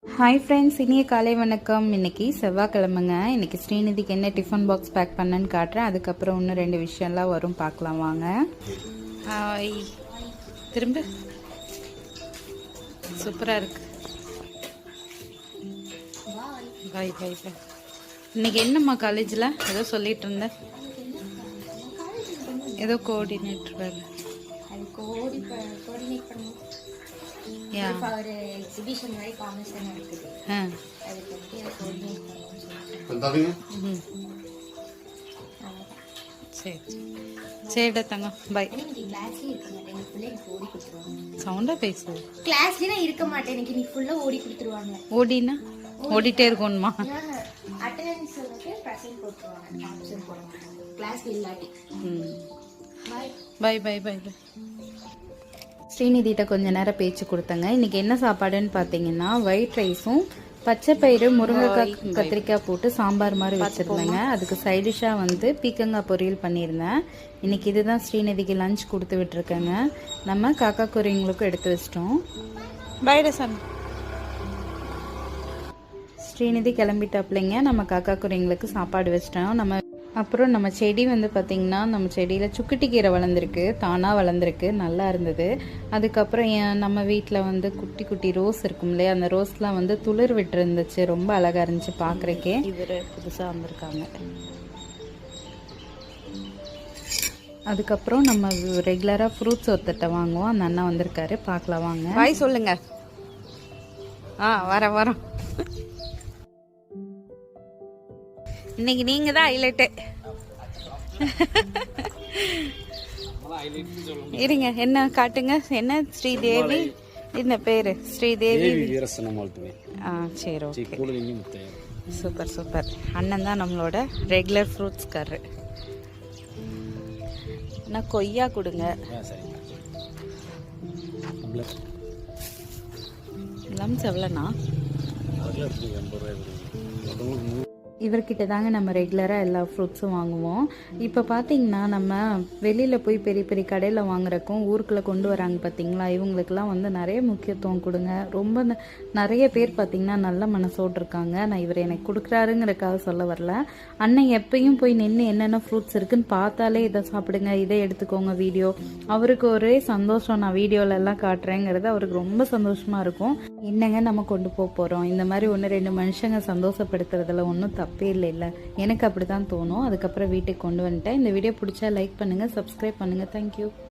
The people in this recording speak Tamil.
ஹாய் ஃப்ரெண்ட்ஸ், இனிய காலை வணக்கம். இன்றைக்கி செவ்வாய்க்கிழமைங்க. இன்றைக்கி ஸ்ரீநிதிக்கு என்ன டிஃபன் பாக்ஸ் பேக் பண்ணேன்னு காட்டுறேன். அதுக்கப்புறம் இன்னும் 2 விஷயம்லாம் வரும், பார்க்கலாம் வாங்க. ஹாய், திரும்ப சூப்பராக இருக்கு. பாய் பாய் பாய். இன்றைக்கி என்னம்மா காலேஜில் ஏதோ சொல்லிட்டு இருந்தேன், ஏதோ கோஆர்டினேட்டர் வேறு. ஒரு எக்ஸிபிஷன் மாதிரி காம்படிஷன் நடக்குது. அதுக்கு வந்து கோஆர்டினேட் பண்ணனும். சரி சரிடா தங்கம், பாய். இன்னைக்கு கிளாஸ்லயே இருக்க மாட்டேன், இன்னைக்கு ஃபுல்லா எனக்கு ஓடி கொடுத்துருவாங்க. சவுண்டா பேசு. கிளாஸ்லயே இருக்க மாட்டேன், இன்னைக்கு ஃபுல்லா ஓடி கொடுத்துருவாங்க. ஓடினா ஓடிட்டே இருக்கணுமா? அட்டெண்டன்ஸ் வந்து பிரசன்ட் போட்டுருவாங்க, ஆப்சன்ட் போட மாட்டாங்க கிளாஸ்ல இல்லாட்டி. பாய் பாய் பாய் பாய். ஸ்ரீநிதிட்ட கொஞ்ச நேரம் பேச்சு கொடுத்தங்க. இன்றைக்கி என்ன சாப்பாடுன்னு பார்த்தீங்கன்னா, ஒயிட் ரைஸும் பச்சை பயிறு முருங்கைக்காய் கத்திரிக்காய் போட்டு சாம்பார் மாதிரி வச்சுருந்தேங்க. அதுக்கு சைடிஷாக வந்து பீக்கங்காய் பொரியல் பண்ணியிருந்தேன். இன்றைக்கி இதுதான் ஸ்ரீநிதிக்கு லஞ்ச் கொடுத்து விட்டுருக்கேங்க. நம்ம காக்கா குருவிங்களுக்கும் எடுத்து வச்சிட்டோம். பைட சாமி. ஸ்ரீநிதி கிளம்பிட்டாப்லைங்க. நம்ம காக்கா குருவிங்களுக்கு சாப்பாடு வச்சிட்டோம். அப்புறம் நம்ம செடி வந்து பார்த்திங்கன்னா, நம்ம செடியில் சுக்குட்டி கீரை வளர்ந்துருக்கு, தானாக வளர்ந்துருக்கு, நல்லா இருந்தது. அதுக்கப்புறம் நம்ம வீட்டில் வந்து குட்டி குட்டி ரோஸ் இருக்கும் இல்லையா, அந்த ரோஸ்லாம் வந்து துளிர் விட்டு இருந்துச்சு, ரொம்ப அழகாக இருந்துச்சு பார்க்குறக்கே. இவர் புதுசாக வந்திருக்காங்க. அதுக்கப்புறம் நம்ம ரெகுலராக ஃப்ரூட்ஸ் ஒருத்தட்ட வாங்குவோம், அந்த அண்ணா வந்திருக்காரு, பார்க்கலாம் வாங்க. பாய் சொல்லுங்க. வரோம். இன்னைக்கு நீங்க தான் ஹைலைட்டு. இருங்க, என்ன காட்டுங்க. என்ன ஸ்ரீதேவி, என்ன பேரு? ஸ்ரீதேவி சரி, ஓகே, சூப்பர் சூப்பர். அண்ணன் தான் நம்மளோட ரெகுலர் ஃப்ரூட்ஸ் காரு. நான் கொய்யா கொடுங்க. லம்ஸ் எவ்வளோண்ணா? இவர்கிட்ட தாங்க நம்ம ரெகுலராக எல்லா ஃப்ரூட்ஸும் வாங்குவோம். இப்போ பார்த்தீங்கன்னா, நம்ம வெளியில் போய் பெரிய பெரிய கடையில் வாங்குறக்கும் ஊருக்குள்ளே கொண்டு வராங்க பார்த்தீங்களா, இவங்களுக்கெல்லாம் வந்து நிறைய முக்கியத்துவம் கொடுங்க. ரொம்ப நிறைய பேர் பார்த்தீங்கன்னா நல்ல மனசோடு இருக்காங்க. நான் இவர் எனக்கு கொடுக்குறாருங்கிறக்காக சொல்ல வரல. அண்ணன் எப்பயும் போய் நின்று என்னென்ன ஃப்ரூட்ஸ் இருக்குன்னு பார்த்தாலே இதை சாப்பிடுங்க, இதை எடுத்துக்கோங்க வீடியோ. அவருக்கு ஒரே சந்தோஷம், நான் வீடியோலெல்லாம் காட்டுறேங்கிறது அவருக்கு ரொம்ப சந்தோஷமாக இருக்கும். என்னங்க நம்ம கொண்டு போகிறோம், இந்த மாதிரி 1-2 மனுஷங்க சந்தோஷப்படுத்துறதுல ஒன்றும் தப்பே இல்லை. எனக்கு அப்படி தான் தோணும். அதுக்கப்புறம் வீட்டுக்கு கொண்டு வந்துட்டேன். இந்த வீடியோ பிடிச்சா லைக் பண்ணுங்கள், சப்ஸ்கிரைப் பண்ணுங்கள். தேங்க்யூ.